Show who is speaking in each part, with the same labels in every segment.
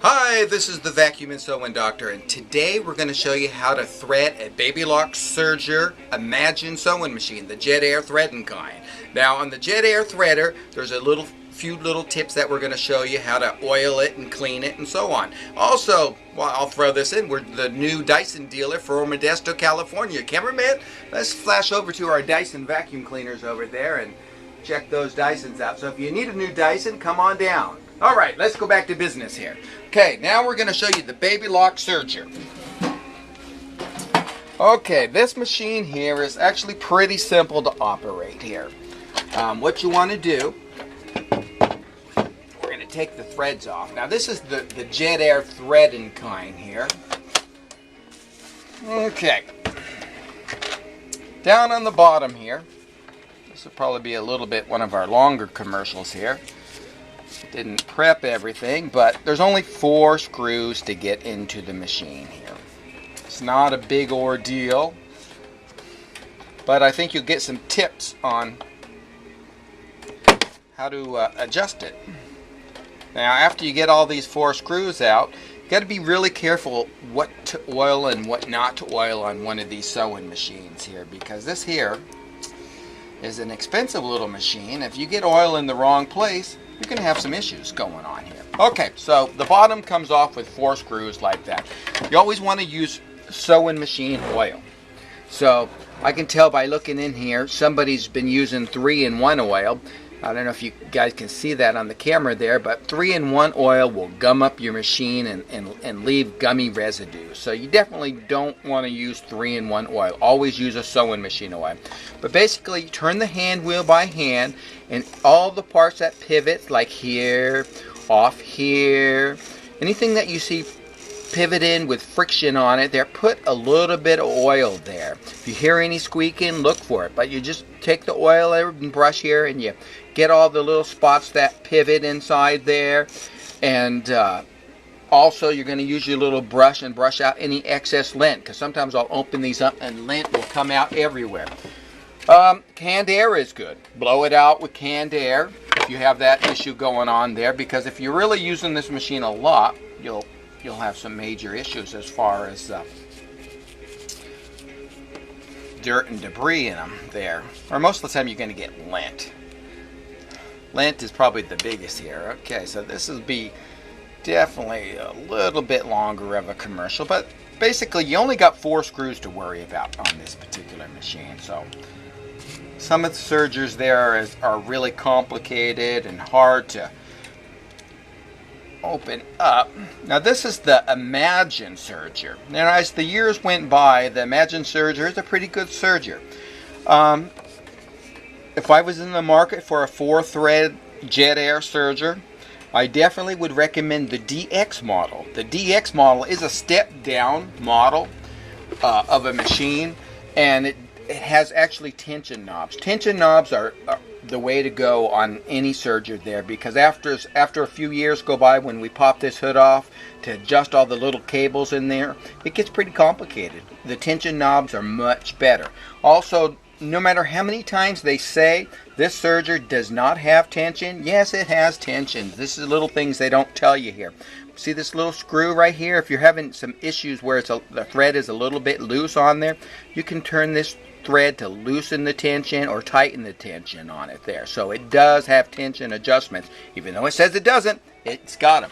Speaker 1: Hi, this is the Vacuum and Sewing Doctor, and today we're going to show you how to thread a Baby Lock Serger Imagine sewing machine, the Jet Air threading kind. Now on the Jet Air threader, there's a few little tips that we're going to show you how to oil it and clean it and so on. Also, well, I'll throw this in, we're the new Dyson dealer for Modesto, California. Cameraman, let's flash over to our Dyson vacuum cleaners over there and check those Dysons out. So if you need a new Dyson, come on down. Alright, let's go back to business here. Okay, now we're going to show you the Baby Lock Serger. Okay, this machine here is actually pretty simple to operate here. What you want to do, we're going to take the threads off. Now this is the Jet Air threading kind here. Okay. Down on the bottom here, this will probably be a little bit one of our longer commercials here. Didn't prep everything, but there's only 4 screws to get into the machine here. It's not a big ordeal, but I think you'll get some tips on how to adjust it. Now after you get all these 4 screws out, you got to be really careful what to oil and what not to oil on one of these sewing machines here, because this here is an expensive little machine. If you get oil in the wrong place, you're going to have some issues going on here. Okay, so the bottom comes off with 4 screws like that. You always want to use sewing machine oil. So I can tell by looking in here, somebody's been using 3-in-1 oil. I don't know if you guys can see that on the camera there, but 3-in-1 oil will gum up your machine and leave gummy residue. So you definitely don't want to use 3-in-1 oil. Always use a sewing machine oil. But basically, you turn the hand wheel by hand, and all the parts that pivot, like here, off here, anything that you see pivot in with friction on it there, put a little bit of oil there. If you hear any squeaking, look for it. But you just take the oil and brush here, and you get all the little spots that pivot inside there. And also you're going to use your little brush and brush out any excess lint, because sometimes I'll open these up and lint will come out everywhere. Canned air is good. Blow it out with canned air if you have that issue going on there, because if you're really using this machine a lot, you'll have some major issues as far as dirt and debris in them there. Or most of the time you're going to get lint. Lint is probably the biggest here. Okay, so this will be definitely a little bit longer of a commercial, but basically you only got 4 screws to worry about on this particular machine. So some of the sergers there are really complicated and hard to open up. Now this is the Imagine Serger. Now as the years went by, the Imagine Serger is a pretty good serger. If I was in the market for a 4-thread Jet Air serger, I definitely would recommend the DX model. The DX model is a step down model of a machine, and it has actually tension knobs. Tension knobs are the way to go on any serger there, because after a few years go by, when we pop this hood off to adjust all the little cables in there, it gets pretty complicated. The tension knobs are much better. Also, no matter how many times they say this serger does not have tension, yes, it has tension. This is little things they don't tell you here. See this little screw right here? If you're having some issues where the thread is a little bit loose on there, you can turn this thread to loosen the tension or tighten the tension on it there. So it does have tension adjustments. Even though it says it doesn't, it's got them.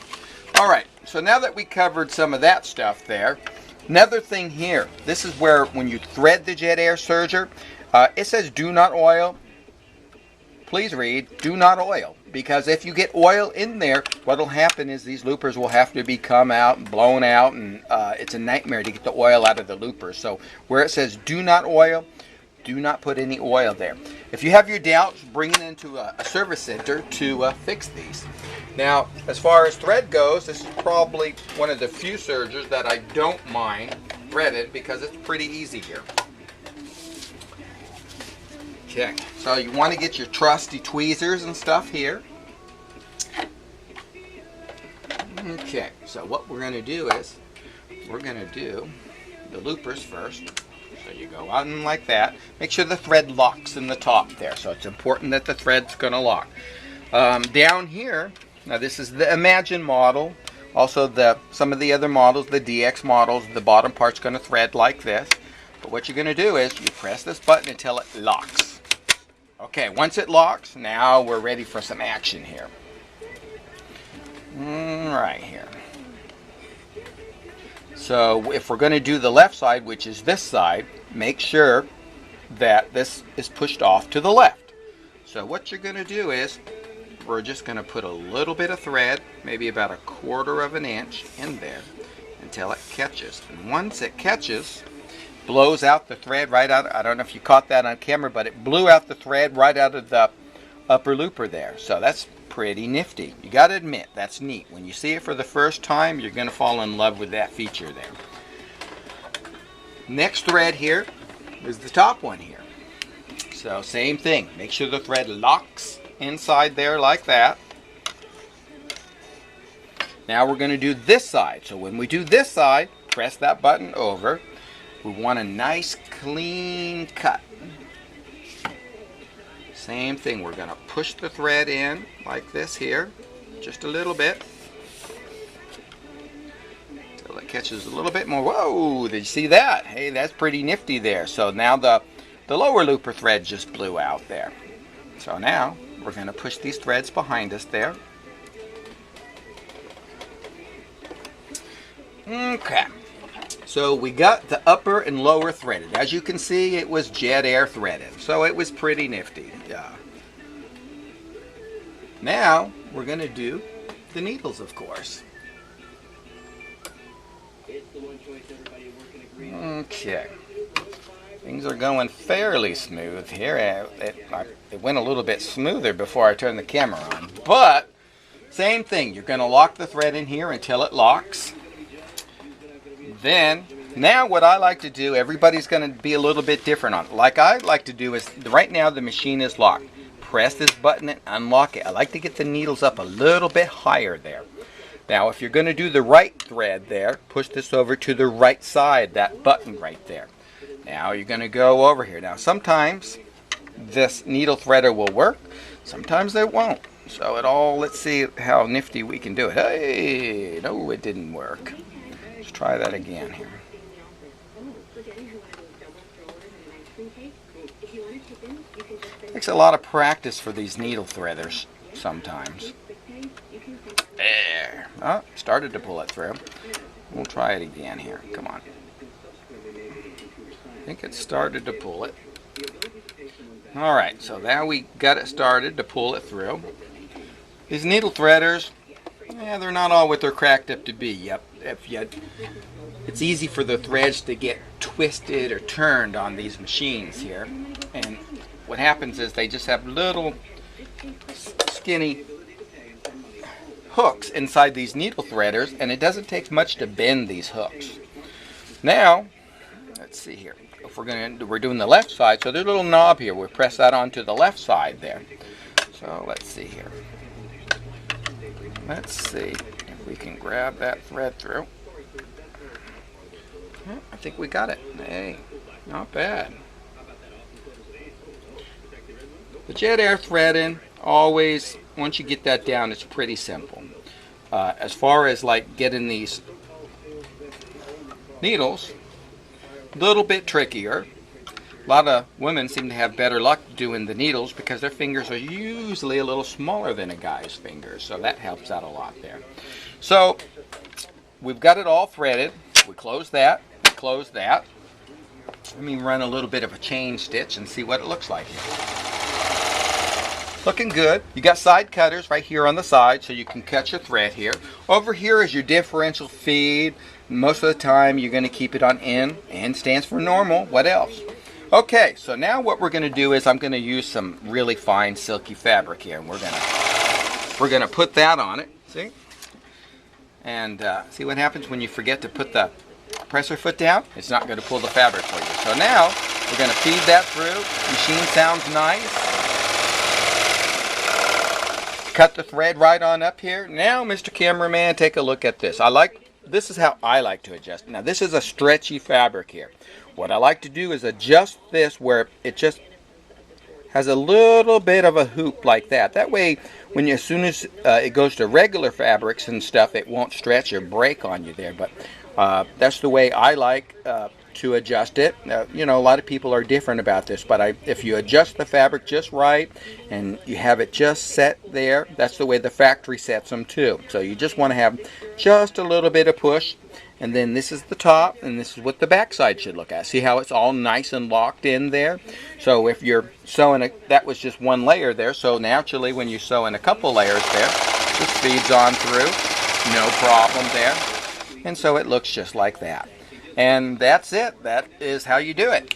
Speaker 1: Alright, so now that we covered some of that stuff there, another thing here, this is where when you thread the Jet Air serger, it says do not oil. Please read do not oil, because if you get oil in there, what will happen is these loopers will have to be come out and blown out, and it's a nightmare to get the oil out of the loopers. So where it says do not oil, do not put any oil there. If you have your doubts, bring it into a service center to fix these. Now, as far as thread goes, this is probably one of the few sergers that I don't mind threaded, because it's pretty easy here. Okay, so you want to get your trusty tweezers and stuff here. Okay, so what we're going to do is, we're going to do the loopers first. So you go out and like that. Make sure the thread locks in the top there. So it's important that the thread's going to lock. Down here, now this is the Imagine model. Also, some of the other models, the DX models, the bottom part's going to thread like this. But what you're going to do is you press this button until it locks. Okay, once it locks, now we're ready for some action here. Right here. So if we're going to do the left side, which is this side, make sure that this is pushed off to the left. So what you're going to do is we're just going to put a little bit of thread, maybe about 1/4 of an inch in there until it catches. And once it catches, blows out the thread right out. I don't know if you caught that on camera, but it blew out the thread right out of the upper looper there. So that's pretty nifty. You got to admit, that's neat. When you see it for the first time, you're going to fall in love with that feature there. Next thread here is the top one here. So same thing. Make sure the thread locks inside there like that. Now we're going to do this side. So when we do this side, press that button over. We want a nice clean cut. Same thing, we're going to push the thread in like this here, just a little bit, until it catches a little bit more. Whoa, did you see that? Hey, that's pretty nifty there. So now the lower looper thread just blew out there. So now we're going to push these threads behind us there. Okay. So we got the upper and lower threaded. As you can see, it was jet air threaded. So it was pretty nifty. Yeah. Now we're going to do the needles, of course. Okay. Things are going fairly smooth here. It went a little bit smoother before I turned the camera on. But same thing. You're going to lock the thread in here until it locks. Then, now what I like to do, everybody's going to be a little bit different on it. Like I like to do is, right now the machine is locked. Press this button and unlock it. I like to get the needles up a little bit higher there. Now if you're going to do the right thread there, push this over to the right side, that button right there. Now you're going to go over here. Now sometimes this needle threader will work, sometimes it won't. So let's see how nifty we can do it. Hey, no, it didn't work. Let's try that again here. Takes a lot of practice for these needle threaders sometimes. There. Oh, started to pull it through. We'll try it again here. Come on. I think it started to pull it. Alright, so now we got it started to pull it through. These needle threaders, they're not all what they're cracked up to be. Yep. It's easy for the threads to get twisted or turned on these machines here. And what happens is they just have little skinny hooks inside these needle threaders, and it doesn't take much to bend these hooks. Now, let's see here. If we're doing the left side, so there's a little knob here. We'll press that onto the left side there. So let's see here. Let's see if we can grab that thread through. I think we got it. Hey, not bad. The jet air threading, always, once you get that down, it's pretty simple. As far as like getting these needles, a little bit trickier. A lot of women seem to have better luck doing the needles because their fingers are usually a little smaller than a guy's fingers, so that helps out a lot there. So we've got it all threaded. We close that. We close that. Let me run a little bit of a chain stitch and see what it looks like here. Looking good. You got side cutters right here on the side, so you can cut your thread here. Over here is your differential feed. Most of the time you're going to keep it on N. N stands for normal. What else? Okay, so now what we're going to do is I'm going to use some really fine silky fabric here, and we're going to put that on it. See? And see what happens when you forget to put the presser foot down? It's not going to pull the fabric for you. So now we're going to feed that through. Machine sounds nice. Cut the thread right on up here. Now, Mr. Cameraman, take a look at this. This is how I like to adjust. Now, this is a stretchy fabric here. What I like to do is adjust this where it just has a little bit of a hoop like that. That way, as soon as it goes to regular fabrics and stuff, it won't stretch or break on you there. But that's the way I like to adjust it. You know, a lot of people are different about this, but if you adjust the fabric just right and you have it just set there, that's the way the factory sets them too. So you just want to have just a little bit of push, and then this is the top, and this is what the back side should look at. See how it's all nice and locked in there? So if you're sewing that was just one layer there, so naturally when you sew in a couple layers there, this feeds on through, no problem there. And so it looks just like that. And that's it. That is how you do it.